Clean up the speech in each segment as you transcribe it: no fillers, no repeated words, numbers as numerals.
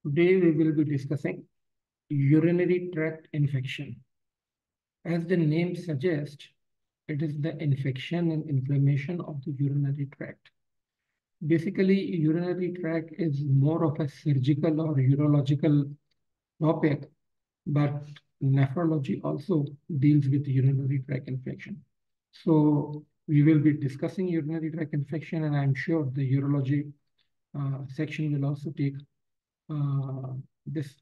Today we will be discussing urinary tract infection. As the name suggests, it is the infection and inflammation of the urinary tract. Basically, urinary tract is more of a surgical or urological topic, but nephrology also deals with urinary tract infection. So we will be discussing urinary tract infection, and I'm sure the urology section will also take this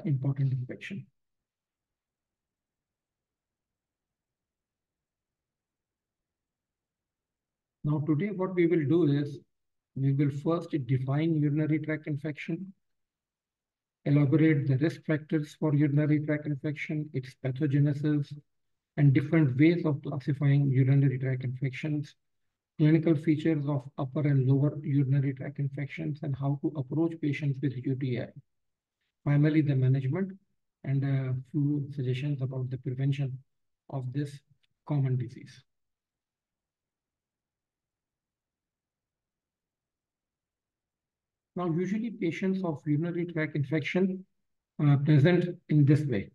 important infection. Now today what we will do is, we will first define urinary tract infection, elaborate the risk factors for urinary tract infection, its pathogenesis, and different ways of classifying urinary tract infections, clinical features of upper and lower urinary tract infections, and how to approach patients with UTI. Finally, the management and a few suggestions about the prevention of this common disease. Now, usually patients of urinary tract infection present in this way.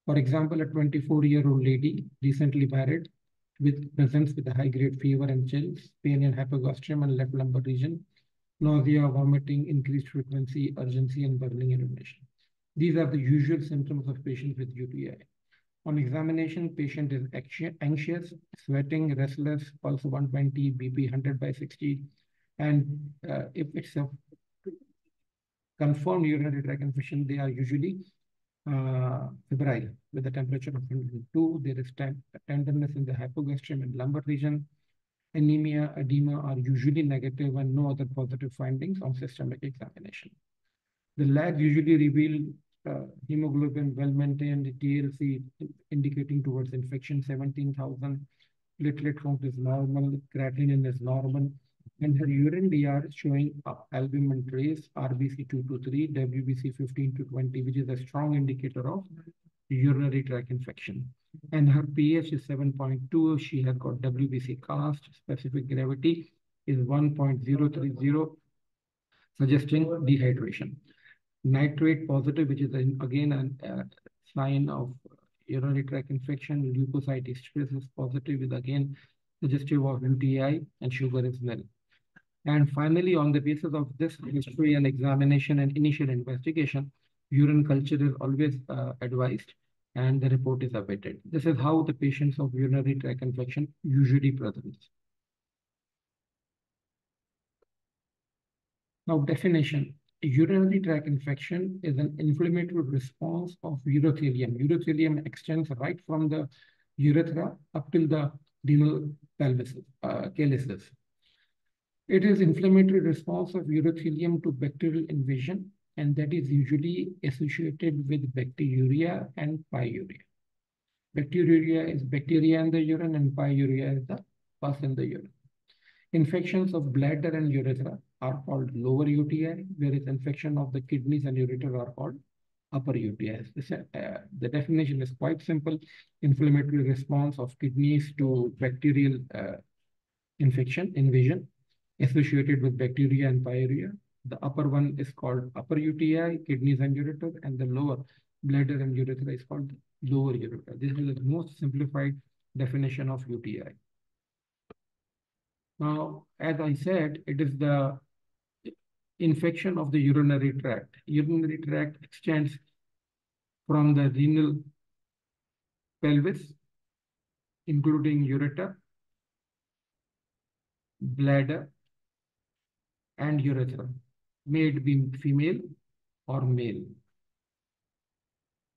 For example, a 24-year-old lady recently married presents with a high-grade fever and chills, pain in hypogastrium and left lumbar region, nausea, vomiting, increased frequency, urgency, and burning urination. These are the usual symptoms of patients with UTI. On examination, patient is anxious, sweating, restless, pulse 120, BP 100/60, and if it's a confirmed urinary tract infection, they are usually febrile with a temperature of 102. There is tenderness in the hypogastrium and lumbar region. Anemia, edema are usually negative and no other positive findings on systemic examination. The labs usually reveal hemoglobin well maintained, TLC indicating towards infection 17,000, platelet count is normal, creatinine is normal, and her urine DR is showing albumin trace, RBC 2 to 3, WBC 15 to 20, which is a strong indicator of urinary tract infection. And her pH is 7.2. She has got WBC cast, specific gravity is 1.030, suggesting dehydration. Nitrate positive, which is again a sign of urinary tract infection. Leukocyte stress is positive, is again suggestive of UTI, and sugar is nil. And finally, on the basis of this history and examination and initial investigation, urine culture is always advised and the report is awaited. This is how the patients of urinary tract infection usually present. Now, definition. Urinary tract infection is an inflammatory response of urothelium. Urothelium extends right from the urethra up till the renal calyces. It is inflammatory response of urothelium to bacterial invasion, and that is usually associated with bacteriuria and pyuria. Bacteriuria is bacteria in the urine, and pyuria is the pus in the urine. Infections of bladder and urethra are called lower UTI, whereas infection of the kidneys and ureter are called upper UTIs. The definition is quite simple. Inflammatory response of kidneys to bacterial invasion associated with bacteria and pyuria. The upper one is called upper UTI, kidneys and ureter, and the lower bladder and urethra is called lower ureter. This is the most simplified definition of UTI. Now, as I said, it is the infection of the urinary tract. Urinary tract extends from the renal pelvis, including ureter, bladder, and urethra, may it be female or male.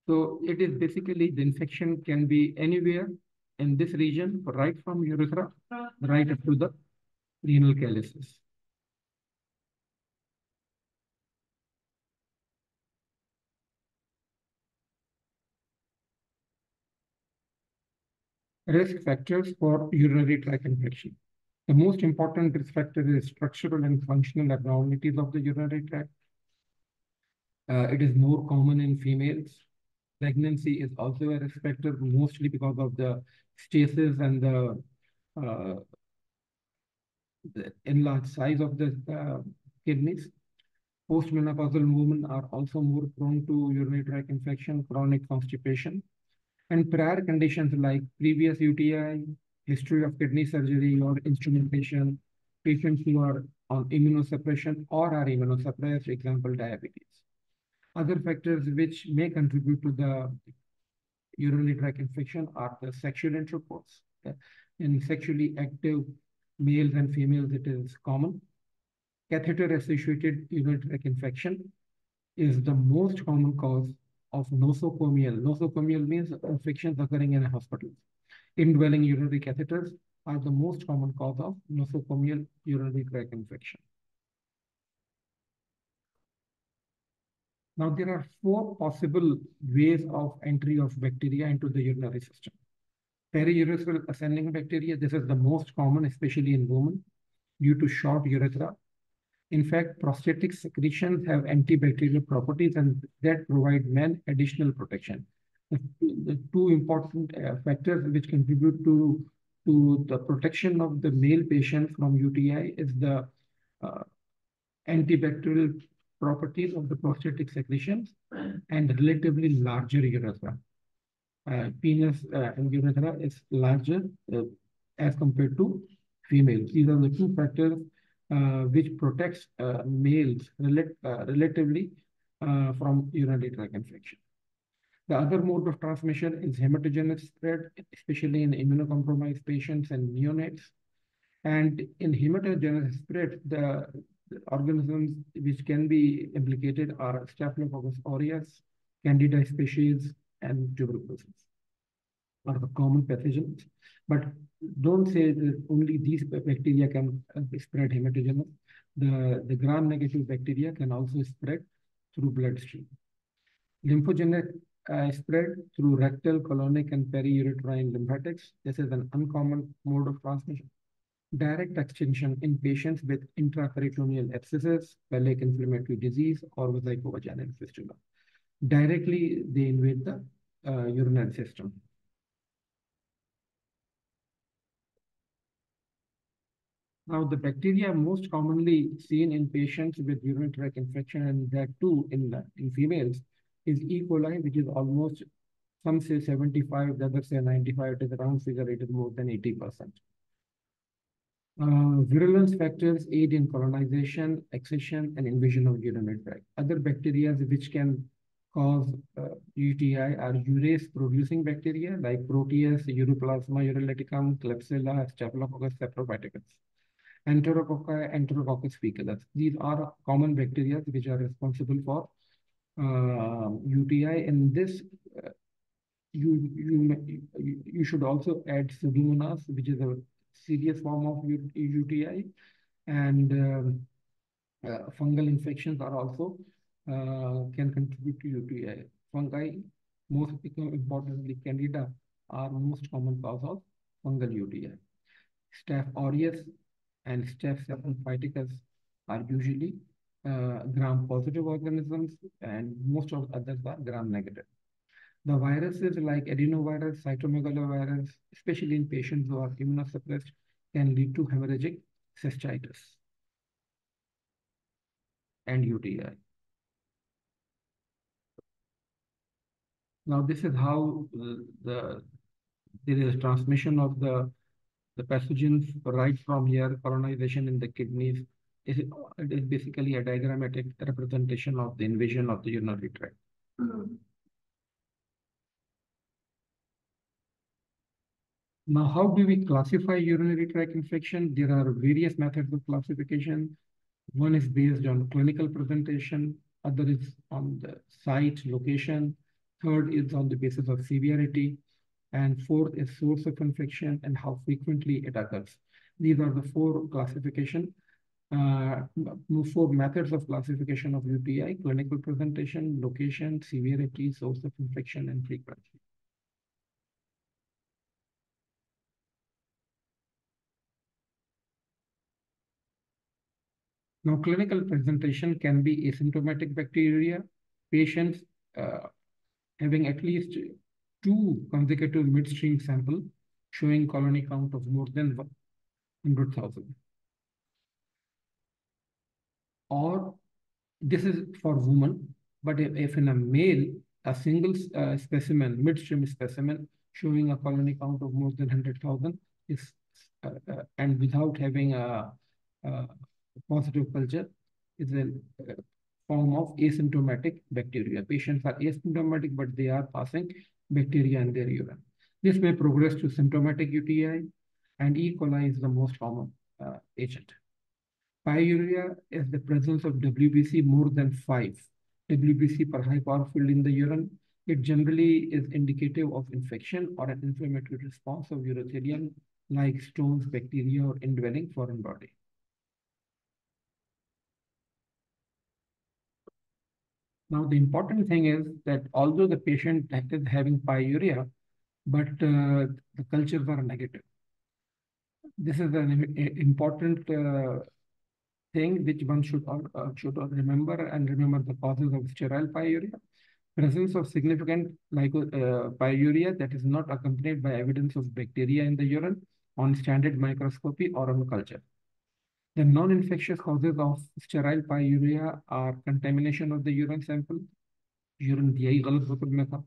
So it is basically the infection can be anywhere in this region, right from urethra, right up to the renal calyces. Risk factors for urinary tract infection. The most important risk factor is structural and functional abnormalities of the urinary tract. It is more common in females. Pregnancy is also a risk factor, mostly because of the stasis and the enlarged size of the kidneys. Postmenopausal women are also more prone to urinary tract infection, chronic constipation, and prior conditions like previous UTI, history of kidney surgery or instrumentation, patients who are on immunosuppression or are immunosuppressed, example, diabetes. Other factors which may contribute to the urinary tract infection are the sexual intercourse. In sexually active males and females, it is common. Catheter-associated urinary tract infection is the most common cause of nosocomial. Nosocomial means infections occurring in a hospital. Indwelling urinary catheters are the most common cause of nosocomial urinary tract infection. Now, there are four possible ways of entry of bacteria into the urinary system. Periurethral ascending bacteria, this is the most common, especially in women, due to short urethra. In fact, prostatic secretions have antibacterial properties and that provide men additional protection. The two important factors which contribute to the protection of the male patient from UTI is the uh, antibacterial properties of the prostatic secretions and relatively larger urethra. Penis and urethra is larger as compared to females. These are the two factors which protects males relatively from urinary tract infection. The other mode of transmission is hematogenous spread, especially in immunocompromised patients and neonates. And in hematogenous spread, the organisms which can be implicated are Staphylococcus aureus, Candida species, and tuberculosis are the common pathogens. But don't say that only these bacteria can spread hematogenous. The gram-negative bacteria can also spread through bloodstream. Lymphogenic spread through rectal, colonic, and periuterine lymphatics. This is an uncommon mode of transmission. Direct extension in patients with intraperitoneal abscesses, pelvic inflammatory disease, or vesicovaginal fistula. Directly, they invade the urinary system. Now, the bacteria most commonly seen in patients with urinary tract infection, and that too in females, is E. coli, which is almost, some say 75, the others say 95. It is a round figure, it is more than 80%. Virulence factors aid in colonization, accession, and invasion of urinary tract. Other bacteria which can cause UTI are urease-producing bacteria like Proteus, Uroplasma uroleticum, Klebsiella, Staphylococcus saprophyticus. Enterococci, Enterococcus faecalis. These are common bacteria which are responsible for UTI. In this, you should also add Pseudomonas, which is a serious form of UTI, and fungal infections are also can contribute to UTI. Fungi, most importantly, Candida, are most common cause of fungal UTI. Staph aureus and Staph saprophyticus are usually gram-positive organisms, and most of others are gram-negative. The viruses like adenovirus, cytomegalovirus, especially in patients who are immunosuppressed, can lead to hemorrhagic cystitis and UTI. Now, this is how there is transmission of the pathogens right from here, colonization in the kidneys. It is basically a diagrammatic representation of the invasion of the urinary tract. Now, how do we classify urinary tract infection? There are various methods of classification. One is based on clinical presentation, other is on the site location, third is on the basis of severity, and fourth is source of infection and how frequently it occurs. These are the four methods of classification of UTI: clinical presentation, location, severity, source of infection, and frequency. Now, clinical presentation can be asymptomatic bacteria, patients having at least 2 consecutive midstream samples showing colony count of more than 100,000. Or This is for women, but if in a male, a single specimen, midstream specimen, showing a colony count of more than 100,000 is, and without having a positive culture, is a form of asymptomatic bacteria. Patients are asymptomatic, but they are passing bacteria in their urine. This may progress to symptomatic UTI, and E. coli is the most common agent. Pyuria is the presence of WBC more than 5 WBC per high power field in the urine. It generally is indicative of infection or an inflammatory response of urothelium like stones, bacteria, or indwelling foreign body. Now, the important thing is that although the patient is having pyuria, but the cultures are negative. This is an important thing which one should remember, and remember the causes of sterile pyuria. Presence of significant pyuria that is not accompanied by evidence of bacteria in the urine on standard microscopy or on culture. The non-infectious causes of sterile pyuria are contamination of the urine sample, urine DI गलत बोतल में था,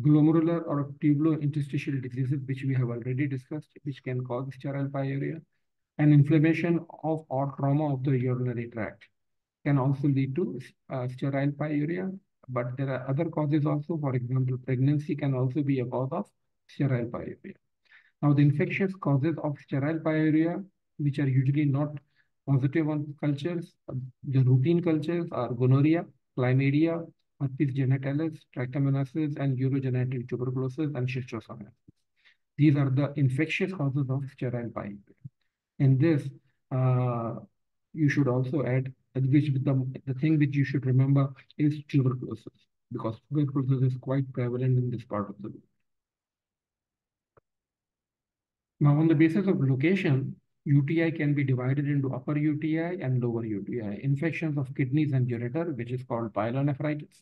glomerular or tubulointerstitial diseases, which we have already discussed, which can cause sterile pyuria, and inflammation of or trauma of the urinary tract can also lead to sterile pyuria. But there are other causes also. For example, pregnancy can also be a cause of sterile pyuria. Now, the infectious causes of sterile pyuria, which are usually not positive on cultures, the routine cultures are gonorrhea, chlamydia, herpes genitalis, trichomoniasis, and urogenital tuberculosis, and schistosomiasis. These are the infectious causes of sterile pyuria. In this, uh, you should also add, which the thing which you should remember is tuberculosis, because tuberculosis is quite prevalent in this part of the world. Now, on the basis of location, UTI can be divided into upper UTI and lower UTI. Infections of kidneys and ureter, which is called pyelonephritis.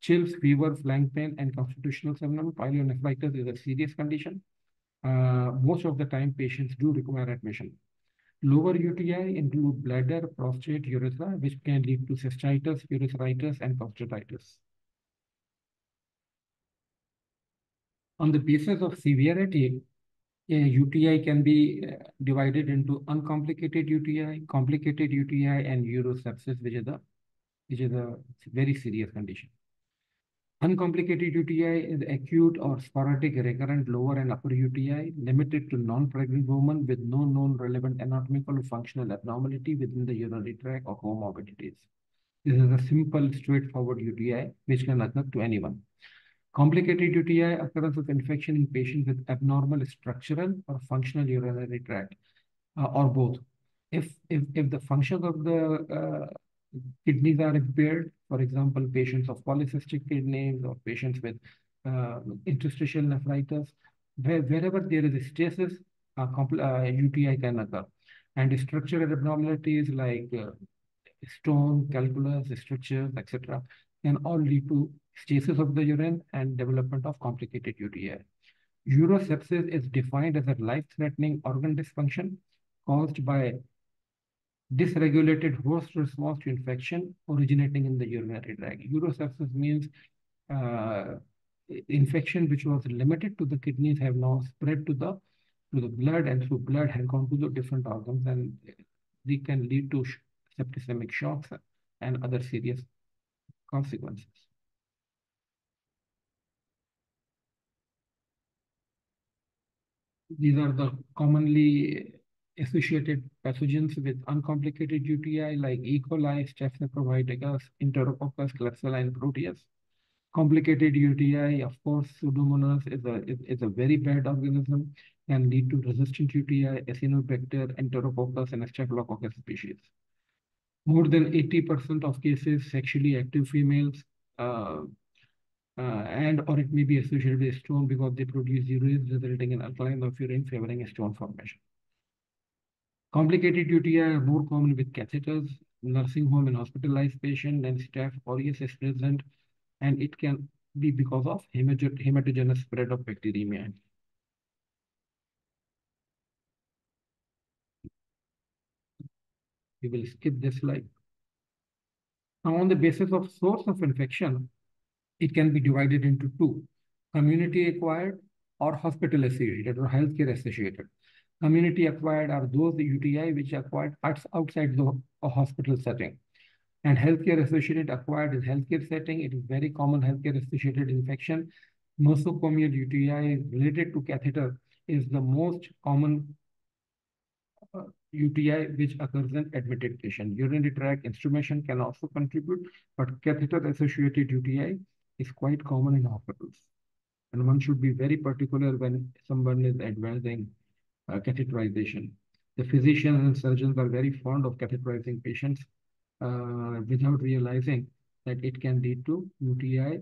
Chills, fever, flank pain, and constitutional symptom. Pyelonephritis is a serious condition. Most of the time, patients do require admission. Lower UTI include bladder, prostate, urethra, which can lead to cystitis, urethritis, and prostatitis. On the basis of severity, UTI can be divided into uncomplicated UTI, complicated UTI, and urosepsis, which is a very serious condition. Uncomplicated UTI is acute or sporadic recurrent lower and upper UTI limited to non-pregnant women with no known relevant anatomical or functional abnormality within the urinary tract or comorbidities. This is a simple, straightforward UTI which can occur to anyone. Complicated UTI, occurrence of infection in patients with abnormal structural or functional urinary tract, or both. If the functions of the kidneys are impaired, for example, patients of polycystic kidneys or patients with interstitial nephritis, wherever there is a stasis, UTI can occur. And structural abnormalities like stone, calculus, strictures, etc., can all lead to stasis of the urine and development of complicated UTI. Urosepsis is defined as a life-threatening organ dysfunction caused by dysregulated host response to infection originating in the urinary tract. Urosepsis means uh, infection which was limited to the kidneys have now spread to the blood, and through blood have gone to the different organs, and they can lead to septicemic shocks and other serious consequences. These are the commonly associated pathogens with uncomplicated UTI like E. coli, Staphylococcus, Enterococcus, Klebsiella, and Proteus. Complicated UTI, of course, Pseudomonas is a very bad organism, can lead to resistant UTI, Acinetobacter, Enterococcus, and Staphylococcus species. More than 80% of cases, sexually active females, uh, and or it may be associated with stone because they produce urine resulting in alkaline of urine favoring a stone formation. Complicated UTI are more common with catheters, nursing home and hospitalized patient, and staph aureus is present, and it can be because of hematogenous spread of bacteremia. We will skip this slide. Now, on the basis of source of infection, it can be divided into two: community acquired or hospital associated or healthcare associated. Community acquired are those UTI which are acquired outside the hospital setting. And healthcare associated acquired in healthcare setting. It is very common healthcare associated infection. Nosocomial UTI related to catheter is the most common UTI which occurs in admitted patient. Urinary tract instrumentation can also contribute, but catheter-associated UTI is quite common in hospitals. And one should be very particular when someone is advancing catheterization. The physicians and surgeons are very fond of catheterizing patients without realizing that it can lead to UTI.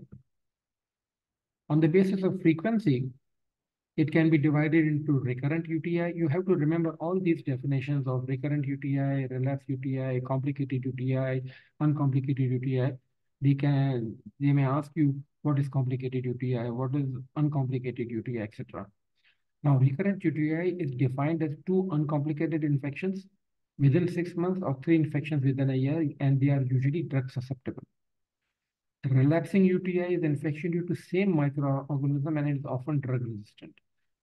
On the basis of frequency, it can be divided into recurrent UTI. You have to remember all these definitions of recurrent UTI, relapse UTI, complicated UTI, uncomplicated UTI. They may ask you what is complicated UTI, what is uncomplicated UTI, etc. Now, recurrent UTI is defined as two uncomplicated infections within 6 months or three infections within a year, and they are usually drug susceptible. Relapsing UTI is infection due to same microorganism and is often drug resistant.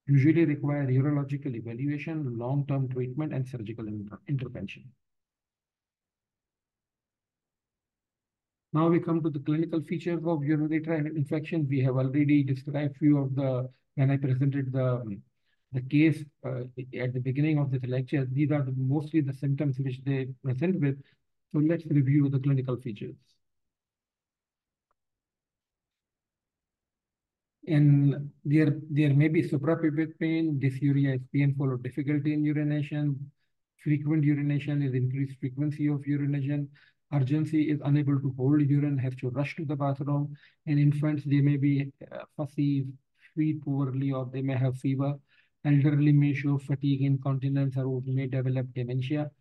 Usually require urological evaluation, long-term treatment, and surgical intervention. Now we come to the clinical features of urinary tract infection. We have already described few of when I presented the case at the beginning of this lecture. These are mostly the symptoms which they present with. So let's review the clinical features. And there may be suprapubic pain, dysuria is painful or difficulty in urination, frequent urination is increased frequency of urination, urgency is unable to hold urine, has to rush to the bathroom. In infants, they may be fussy, feed poorly, or they may have fever. Elderly may show fatigue, incontinence, or may develop dementia.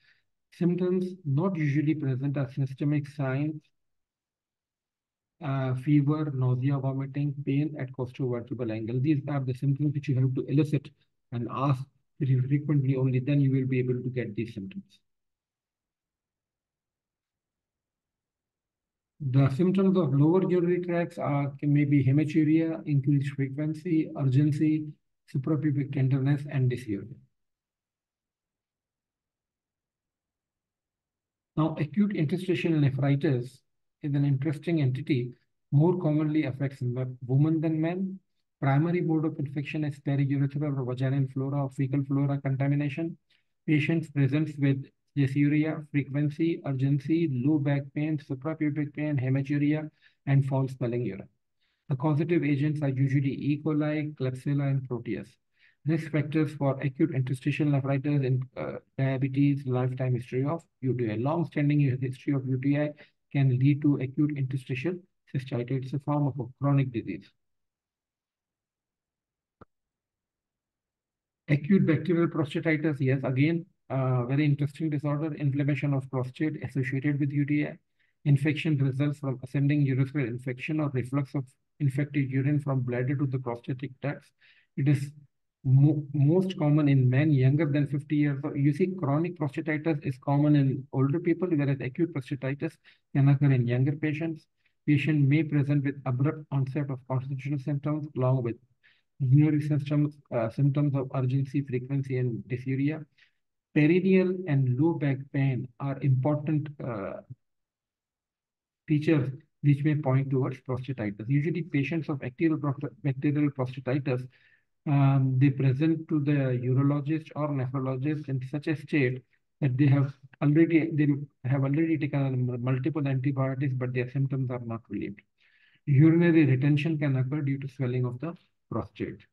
Symptoms not usually present are systemic signs, fever, nausea, vomiting, pain at costovertebral angle. These are the symptoms which you have to elicit and ask pretty frequently. Only then you will be able to get these symptoms. The symptoms of lower urinary tracts may be hematuria, increased frequency, urgency, suprapubic tenderness, and dysuria. Now, acute interstitial nephritis is an interesting entity, more commonly affects women than men. Primary mode of infection is periurethral or vaginal flora or fecal flora contamination. Patient presents with dysuria, frequency, urgency, low back pain, suprapubic pain, hematuria, and foul smelling urine. The causative agents are usually E. coli, Klebsiella, and Proteus. Risk factors for acute interstitial nephritis in diabetes, lifetime history of UTI. Long-standing history of UTI can lead to acute interstitial cystitis. It's a form of a chronic disease. Acute bacterial prostatitis, yes, again, very interesting disorder, inflammation of prostate associated with UTI. Infection results from ascending urethral infection or reflux of infected urine from bladder to the prostatic ducts. It is most common in men younger than 50 years old. You see, chronic prostatitis is common in older people, whereas acute prostatitis can occur in younger patients. Patient may present with abrupt onset of constitutional symptoms along with urinary symptoms of urgency, frequency, and dysuria. Perineal and low back pain are important features which may point towards prostatitis. Usually, patients of bacterial prostatitis, they present to the urologist or nephrologist in such a state that they have already taken multiple antibiotics, but their symptoms are not relieved. Urinary retention can occur due to swelling of the prostate.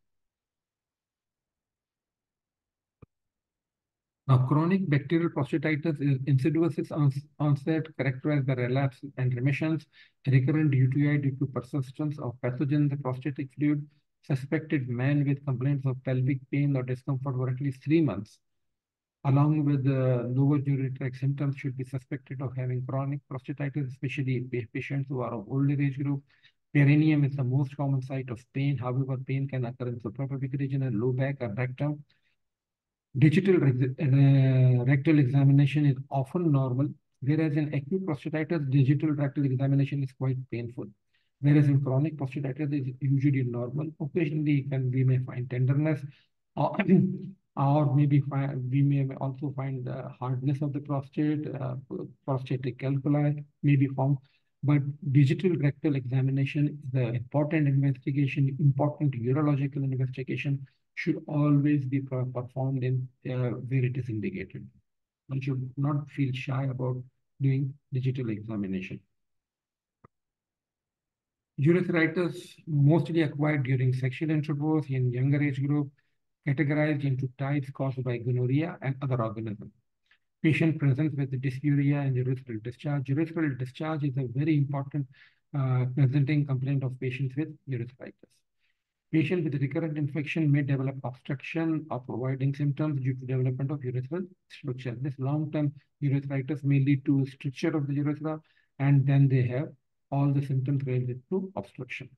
Now, chronic bacterial prostatitis is insidious onset characterized by relapse and remissions, recurrent UTI due to persistence of pathogen in the prostatic fluid, suspected man with complaints of pelvic pain or discomfort for at least 3 months, along with the lower urinary tract symptoms should be suspected of having chronic prostatitis, especially patients who are of older age group. Perineum is the most common site of pain. However, pain can occur in suprapubic region and low back or rectum. Digital rectal examination is often normal Whereas in acute prostatitis, digital rectal examination is quite painful. Whereas in chronic prostatitis is usually normal. Occasionally, we may find tenderness, or, or maybe we may also find hardness of the prostate, prostatic calculi may be found. But digital rectal examination is the important investigation, important urological investigation should always be performed in where it is indicated. One should not feel shy about doing digital examination. Urethritis mostly acquired during sexual intercourse in younger age group, categorized into types caused by gonorrhea and other organisms. Patient presents with dysuria and urethral discharge. Urethral discharge is a very important presenting complaint of patients with urethritis. Patient with recurrent infection may develop obstruction or providing symptoms due to development of urethral stricture. This long-term urethritis may lead to stricture of the urethra, and then they have all the symptoms related to obstruction.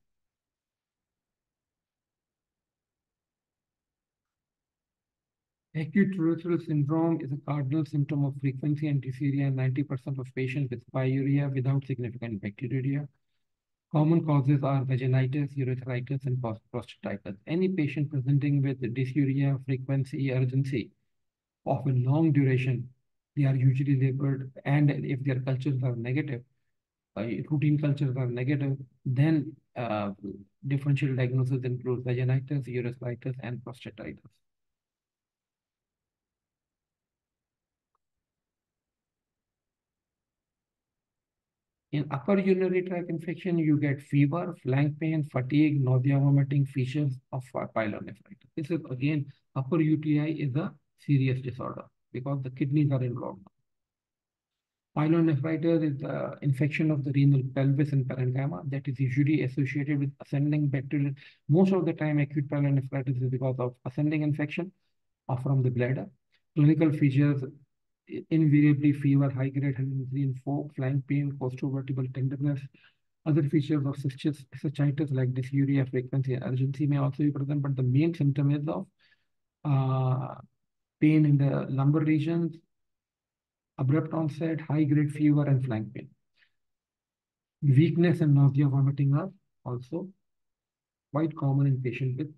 Acute urethral syndrome is a cardinal symptom of frequency and dysuria in 90% of patients with pyuria without significant bacteriuria. Common causes are vaginitis, urethritis, and prostatitis. Any patient presenting with dysuria, frequency, urgency of a long duration, they are usually labeled, and if their cultures are negative, routine cultures are negative, then differential diagnosis include vaginitis, urethritis, and prostatitis. In upper urinary tract infection, you get fever, flank pain, fatigue, nausea, vomiting, features of pyelonephritis. This is again, upper UTI is a serious disorder because the kidneys are involved. Pyelonephritis is the infection of the renal pelvis and parenchyma that is usually associated with ascending bacterial. Most of the time, acute pyelonephritis is because of ascending infection or from the bladder. Clinical features invariably fever, high-grade 104, flank pain, costovertebral tenderness. Other features of cystitis like dysuria, frequency, and urgency may also be present, but the main symptom is of pain in the lumbar regions, abrupt onset, high-grade fever, and flank pain. Weakness and nausea, vomiting are also quite common in patients with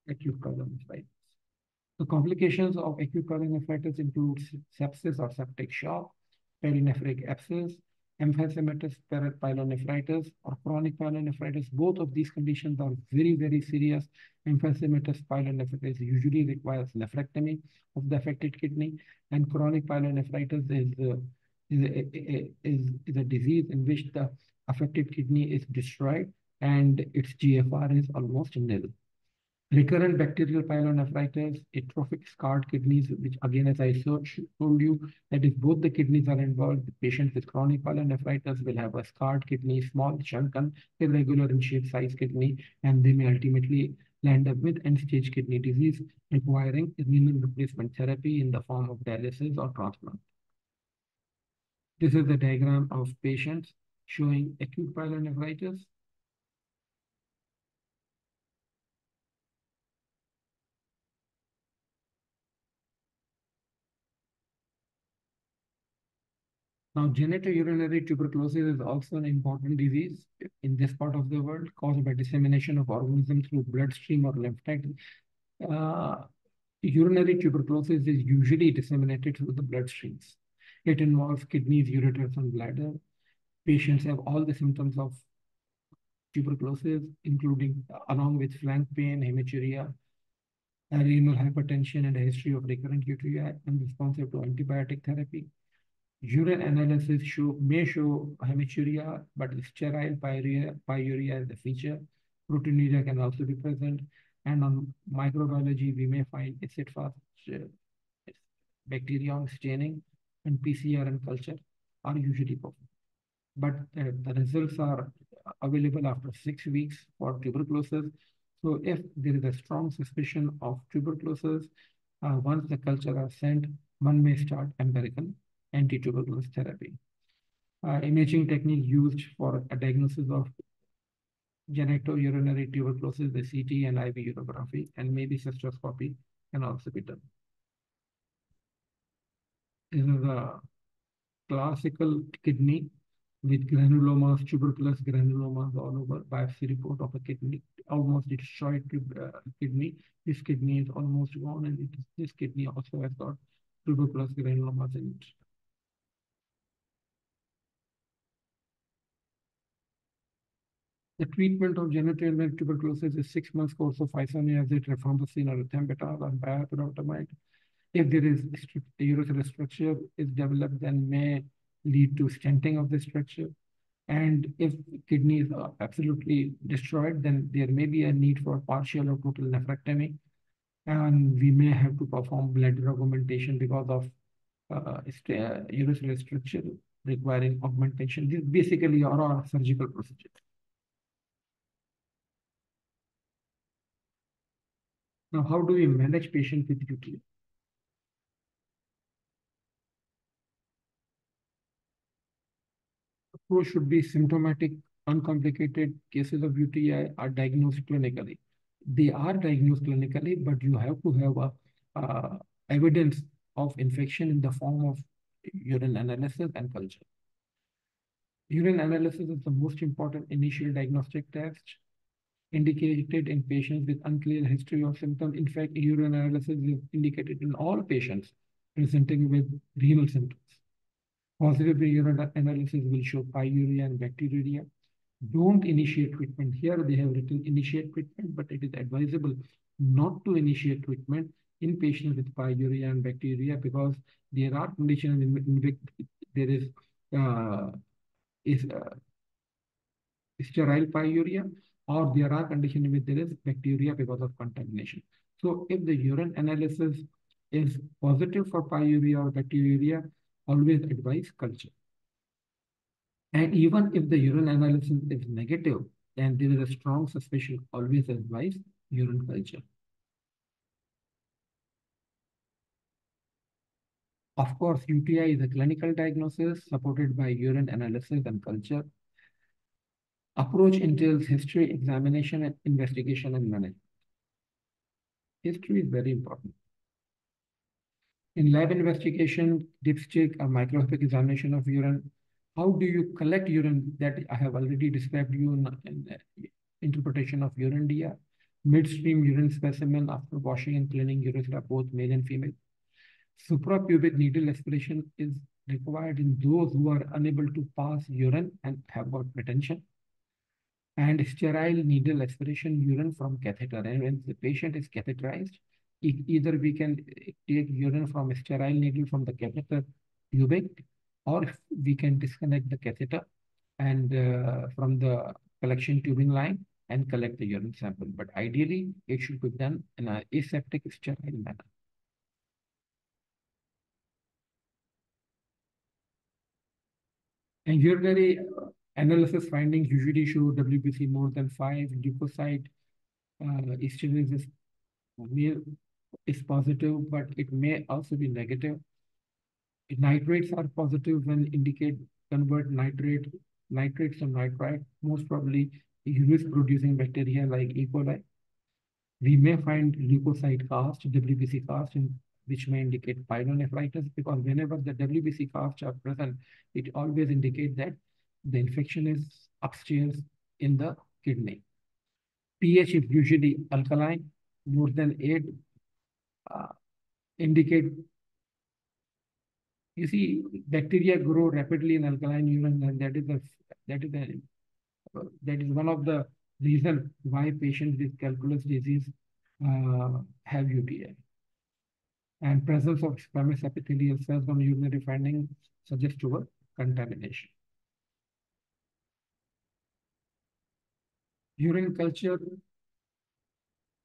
acute pyelonephritis. The complications of acute pyelonephritis include sepsis or septic shock, perinephric abscess, emphysematous pyelonephritis, or chronic pyelonephritis. Both of these conditions are very, very serious. Emphysematous pyelonephritis usually requires nephrectomy of the affected kidney, and chronic pyelonephritis is a disease in which the affected kidney is destroyed and its GFR is almost nil. Recurrent bacterial pyelonephritis, atrophic scarred kidneys, which again, as I told you, that if both the kidneys are involved, the patient with chronic pyelonephritis will have a scarred kidney, small, shrunken, irregular in shape, size kidney, and they may ultimately land up with end-stage kidney disease requiring renal replacement therapy in the form of dialysis or transplant. This is the diagram of patients showing acute pyelonephritis. Now, genitourinary tuberculosis is also an important disease in this part of the world caused by dissemination of organisms through bloodstream or lymphatic. Urinary tuberculosis is usually disseminated through the bloodstreams. It involves kidneys, ureters, and bladder. Patients have all the symptoms of tuberculosis, including along with flank pain, hematuria, renal hypertension, and a history of recurrent UTI unresponsive to antibiotic therapy. Urine analysis may show hematuria, but sterile pyuria is the feature. Proteinuria can also be present. And on microbiology, we may find acid fast bacterium staining, and PCR and culture are usually performed. But the results are available after 6 weeks for tuberculosis. So if there is a strong suspicion of tuberculosis, once the culture are sent, one may start empirical anti-tuberculosis therapy. Imaging technique used for a diagnosis of genitourinary tuberculosis, the CT and IV urography, and maybe cystoscopy can also be done. This is a classical kidney with granulomas, tuberculous granulomas all over. Biopsy report of a kidney, almost destroyed kidney. This kidney is almost gone, and this kidney also has got tuberculous granulomas in it. The treatment of genital tuberculosis is 6 months course of isoniazid, rifampicin, or ethambutol, or biopyrotamide. If there is urethral structure is developed, then may lead to stenting of the structure. And if kidneys are absolutely destroyed, then there may be a need for partial or total nephrectomy. And we may have to perform bladder augmentation because of urethral structure requiring augmentation. This basically are a surgical procedure. Now, how do we manage patients with UTI? Approach should be symptomatic, uncomplicated cases of UTI are diagnosed clinically. They are diagnosed clinically, but you have to have evidence of infection in the form of urine analysis and culture. Urine analysis is the most important initial diagnostic test indicated in patients with unclear history of symptoms. In fact, urine analysis is indicated in all patients presenting with renal symptoms. Positive urine analysis will show pyuria and bacteriuria. Don't initiate treatment. Here they have written initiate treatment, but it is advisable not to initiate treatment in patients with pyuria and bacteria because there are conditions in which there is sterile pyuria, or there are conditions in which there is bacteria because of contamination. So if the urine analysis is positive for pyuria or bacteriuria, always advise culture. And even if the urine analysis is negative and there is a strong suspicion, always advise urine culture. Of course, UTI is a clinical diagnosis supported by urine analysis and culture. Approach entails history, examination, and investigation and management. History is very important. In lab investigation, dipstick or microscopic examination of urine, how do you collect urine? That I have already described you in interpretation of urine DR. Midstream urine specimen after washing and cleaning urethra, both male and female. Suprapubic needle aspiration is required in those who are unable to pass urine and have got retention. And sterile needle aspiration urine from catheter. And when the patient is catheterized, either we can take urine from a sterile needle from the catheter pubic, or we can disconnect the catheter and from the collection tubing line and collect the urine sample. But ideally, it should be done in an aseptic sterile manner. And urinary analysis findings usually show WBC more than 5, leukocyte esterases is positive, but it may also be negative. Nitrates are positive when indicate convert nitrates to nitrite, most probably urine-producing bacteria like E. coli. We may find leukocyte cast, WBC cast, which may indicate pyelonephritis, because whenever the WBC casts are present, it always indicates that the infection is upstairs in the kidney. pH is usually alkaline, more than 8 indicate. You see, bacteria grow rapidly in alkaline urine, and that is one of the reasons why patients with calculus disease have UTI. And presence of squamous epithelial cells on urinary findings suggests toward contamination. Urine culture.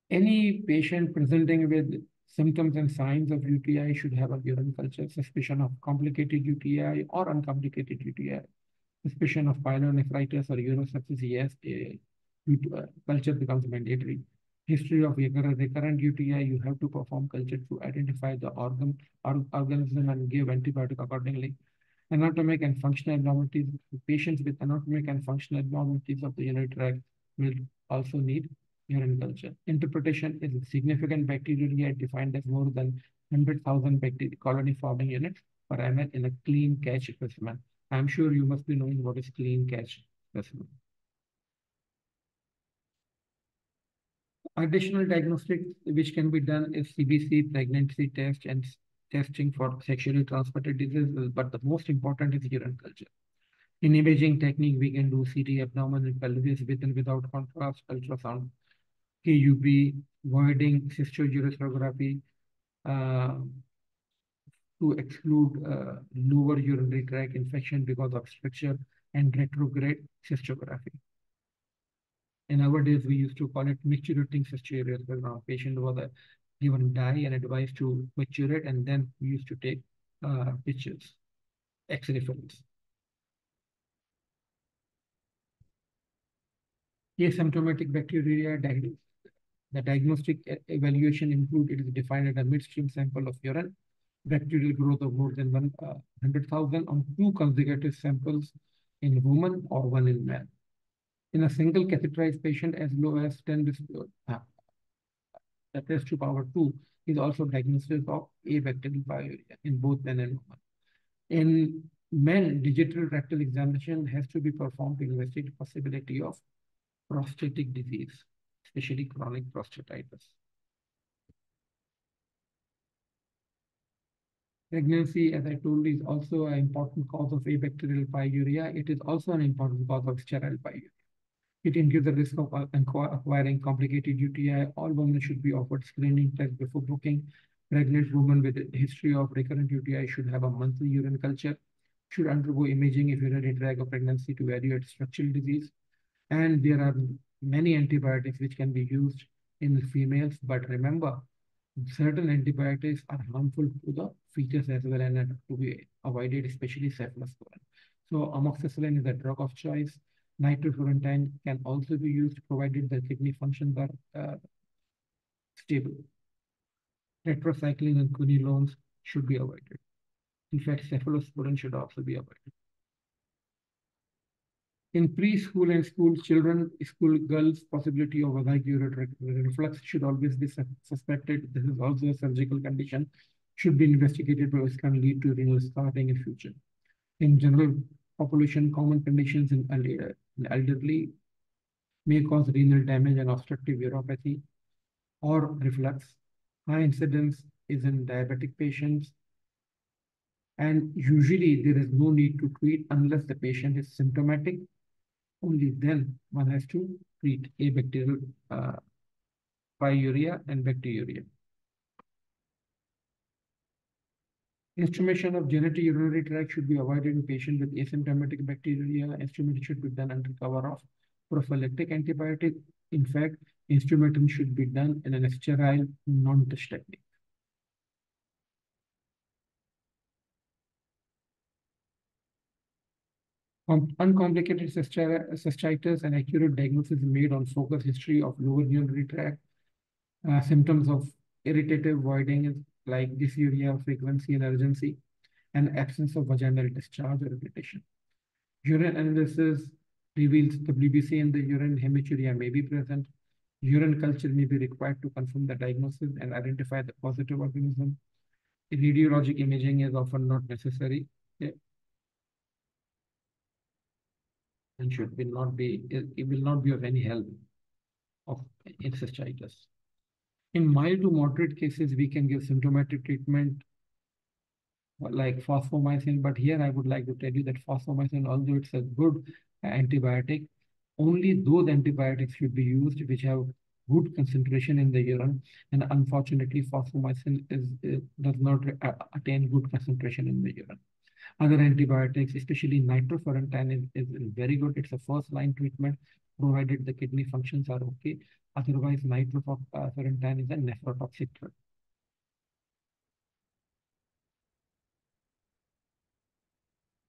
Any patient presenting with symptoms and signs of UTI should have a urine culture. Suspicion of complicated UTI or uncomplicated UTI. Suspicion of pyelonephritis or urosepsis, yes, culture becomes mandatory. History of recurrent UTI, you have to perform culture to identify the organism and give antibiotic accordingly. Anatomic and functional abnormalities. Patients with anatomic and functional abnormalities of the urinary tract will also need urine culture. Interpretation is significant bacteriuria defined as more than 100,000 colony forming units. per ml in a clean catch specimen. I'm sure you must be knowing what is clean catch specimen. Additional diagnostics which can be done is CBC, pregnancy test, and testing for sexually transmitted diseases. But the most important is urine culture. In imaging technique, we can do CT, abdomen, and pelvis with and without contrast, ultrasound, KUB, voiding, cystourography, uh, to exclude lower urinary tract infection because of stricture, and retrograde cystography. And nowadays, we used to call it maturating cystourias, where our patient was given dye and advised to mature it, and then we used to take pictures, X-ray films. Asymptomatic bacteriuria, the diagnostic evaluation include it is defined as a midstream sample of urine, bacterial growth of more than 100,000 on 2 consecutive samples in woman or 1 in man. In a single catheterized patient, as low as 10 raised to power 2 is also diagnosis of abacterial pyorrhea in both men and women. In men, digital rectal examination has to be performed to investigate possibility of prostatic disease, especially chronic prostatitis. Pregnancy, as I told you, is also an important cause of abacterial pyorrhea. It is also an important cause of sterile pyorrhea. It increases the risk of acquiring complicated UTI. All women should be offered screening test before booking. Pregnant women with a history of recurrent UTI should have a monthly urine culture, should undergo imaging if urinary tract of pregnancy to evaluate structural disease. And there are many antibiotics which can be used in females, but remember, certain antibiotics are harmful to the fetus as well and have to be avoided, especially cephalosporin. So amoxicillin is a drug of choice. Nitrofurantoin can also be used provided the kidney functions are stable. Tetracycline and quinolones should be avoided. In fact, cephalosporin should also be avoided. In preschool and school children, school girls, possibility of vaginal urinary reflux should always be suspected. This is also a surgical condition, should be investigated because it can lead to renal scarring in future. In general population, common conditions in elderly may cause renal damage and obstructive uropathy or reflux. High incidence is in diabetic patients, and usually there is no need to treat unless the patient is symptomatic. Only then one has to treat abacterial pyuria and bacteriuria. Instrumentation of genitourinary tract should be avoided in patients with asymptomatic bacteriuria. Instrumentation should be done under cover of prophylactic antibiotic. In fact, instrumentation should be done in a sterile, non-touch technique. Uncomplicated cystitis and accurate diagnosis made on focus history of lower urinary tract. Symptoms of irritative voiding is like dysuria, frequency and urgency, and absence of vaginal discharge or irritation. Urine analysis reveals WBC in the urine, hematuria may be present. Urine culture may be required to confirm the diagnosis and identify the positive organism. Radiologic imaging is often not necessary. And it will not be of any help in cystitis. In mild to moderate cases, we can give symptomatic treatment like fosfomycin, but here I would like to tell you that fosfomycin, although it's a good antibiotic, only those antibiotics should be used which have good concentration in the urine, and unfortunately fosfomycin does not attain good concentration in the urine. Other antibiotics, especially nitrofurantoin, is very good. It's a first-line treatment, provided the kidney functions are okay. Otherwise, nitrofurantoin is a nephrotoxic drug.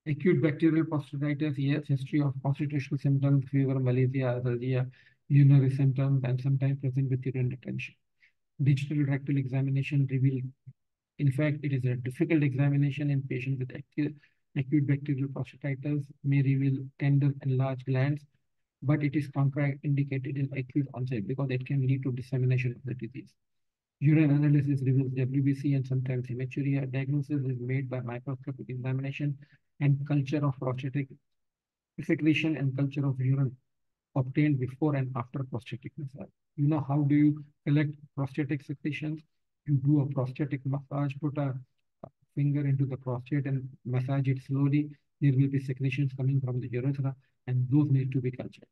Acute bacterial prostatitis, yes, history of constitutional symptoms, fever, malaise, allergia, urinary symptoms, and sometimes present with urine retention. Digital rectal examination reveal, in fact, it is a difficult examination in patients with acute bacterial prostatitis, may reveal tender and large glands, but it is contraindicated in acute onset because it can lead to dissemination of the disease. Urine analysis reveals WBC and sometimes hematuria. Diagnosis is made by microscopic examination and culture of prostatic secretion and culture of urine obtained before and after prostatic massage. You know how do you collect prostatic secretions? You do a prostatic massage, put a finger into the prostate and massage it slowly. There will be secretions coming from the urethra, and those need to be cultured.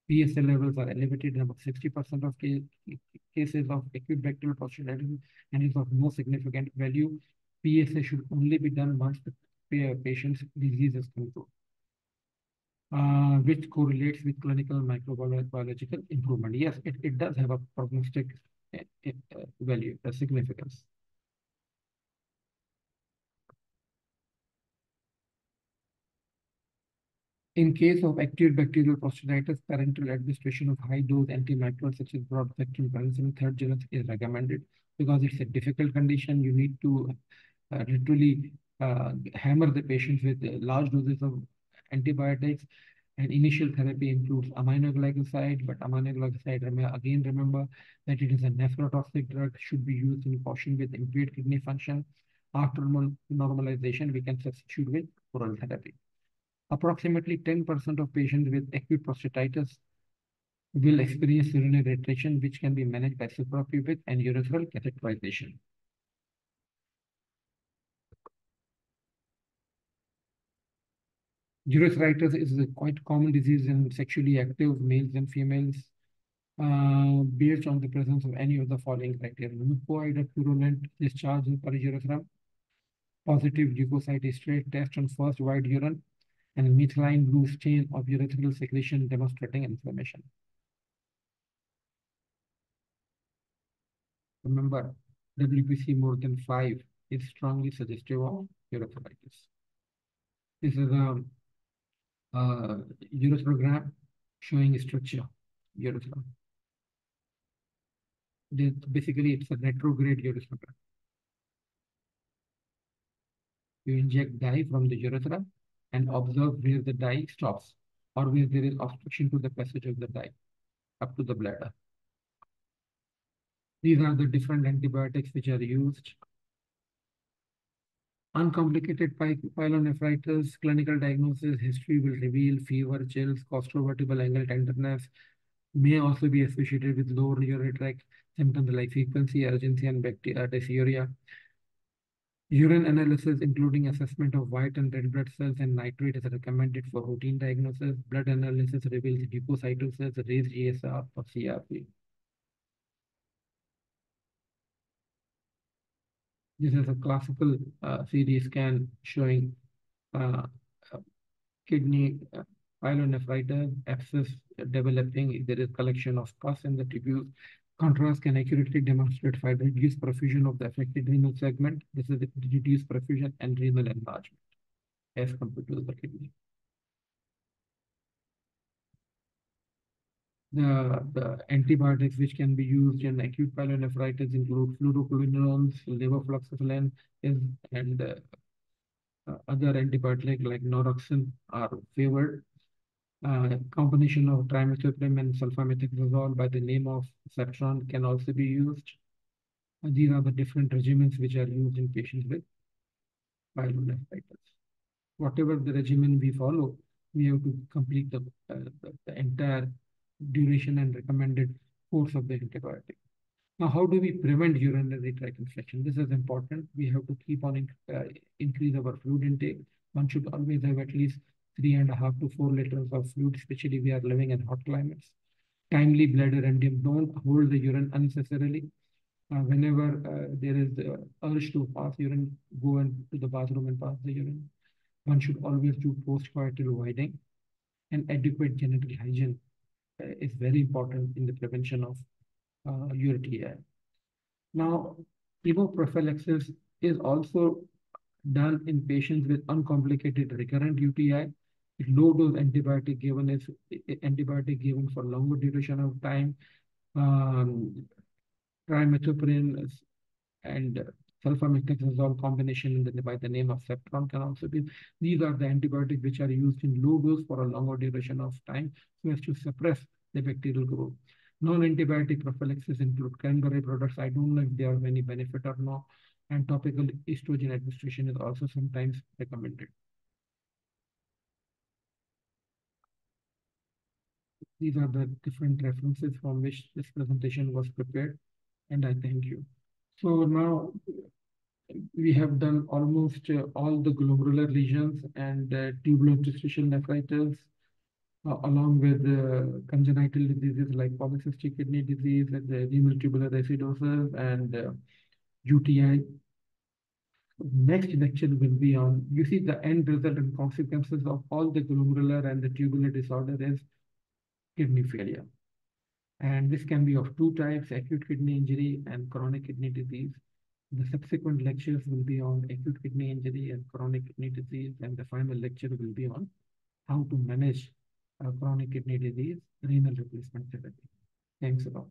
PSA levels are elevated in about 60% of cases of acute bacterial prostatitis and is of no significant value. PSA should only be done once the patient's disease is controlled, which correlates with clinical microbiological improvement. Yes, it does have a prognostic value, significance. In case of acute bacterial prostatitis, parenteral administration of high-dose antimicrobials such as broad-spectrum penicillin third gen is recommended because it's a difficult condition. You need to literally hammer the patients with large doses of antibiotics, and initial therapy includes aminoglycoside, but aminoglycoside, again, remember that it is a nephrotoxic drug, should be used in caution with impaired kidney function. After normalization, we can substitute with oral therapy. Approximately 10% of patients with acute prostatitis will experience urinary retention, which can be managed by suprapubic and urethral catheterization. Urethritis is a quite common disease in sexually active males and females based on the presence of any of the following criteria: mucoid or purulent discharge in perurethra, positive leukocyte esterase test on first white urine, and methylene blue stain of urethral secretion demonstrating inflammation. Remember, WBC more than 5 is strongly suggestive of urethritis. This is a urethrogram showing structure urethra. Basically, it's a retrograde urethrogram. You inject dye from the urethra and observe where the dye stops or where there is obstruction to the passage of the dye up to the bladder. These are the different antibiotics which are used. Uncomplicated pyelonephritis, clinical diagnosis, history will reveal fever, chills, costovertebral angle tenderness, may also be associated with lower urinary tract symptoms like frequency, urgency, and dysuria. Urine analysis, including assessment of white and red blood cells and nitrate, is recommended for routine diagnosis. Blood analysis reveals leukocytosis, raised ESR, or CRP. This is a classical CT scan showing kidney pyelonephritis, abscess developing. There is collection of pus in the tubules. Contrast can accurately demonstrate reduced perfusion of the affected renal segment. This is reduced perfusion and renal enlargement as compared to the kidney. The antibiotics which can be used in acute pyelonephritis include fluoroquinolones, levofloxacin, and other antibiotics like noroxin are favored. Combination of trimethoprim and sulfamethoxazole by the name of Ceptron can also be used. These are the different regimens which are used in patients with pyelonephritis. Whatever the regimen we follow, we have to complete the entire duration and recommended course of the antibiotic. Now, how do we prevent urinary tract infection? This is important. We have to keep on increase our fluid intake. One should always have at least 3.5 to 4 liters of fluid, especially we are living in hot climates. Timely bladder emptying. Don't hold the urine unnecessarily. Whenever there is the urge to pass urine, go into the bathroom and pass the urine. One should always do post-coital voiding, and adequate genital hygiene is very important in the prevention of UTI. Now, chemoprophylaxis is also done in patients with uncomplicated recurrent UTI. Low-dose antibiotic given for longer duration of time. Trimethoprim and sulfamethoxazole combination by the name of Ceptron can also be. These are the antibiotics which are used in low dose for a longer duration of time so as to suppress the bacterial growth. Non-antibiotic prophylaxis include cranberry products. I don't know if they are of any benefit or not. And topical estrogen administration is also sometimes recommended. These are the different references from which this presentation was prepared, and I thank you. So now we have done almost all the glomerular lesions and tubulointerstitial nephritis, along with congenital diseases like polycystic kidney disease and renal tubular acidosis and UTI. Next lecture will be on, you see, the end result and consequences of all the glomerular and the tubular disorder is kidney failure. And this can be of two types, acute kidney injury and chronic kidney disease. The subsequent lectures will be on acute kidney injury and chronic kidney disease, and the final lecture will be on how to manage chronic kidney disease, renal replacement therapy. Thanks a lot.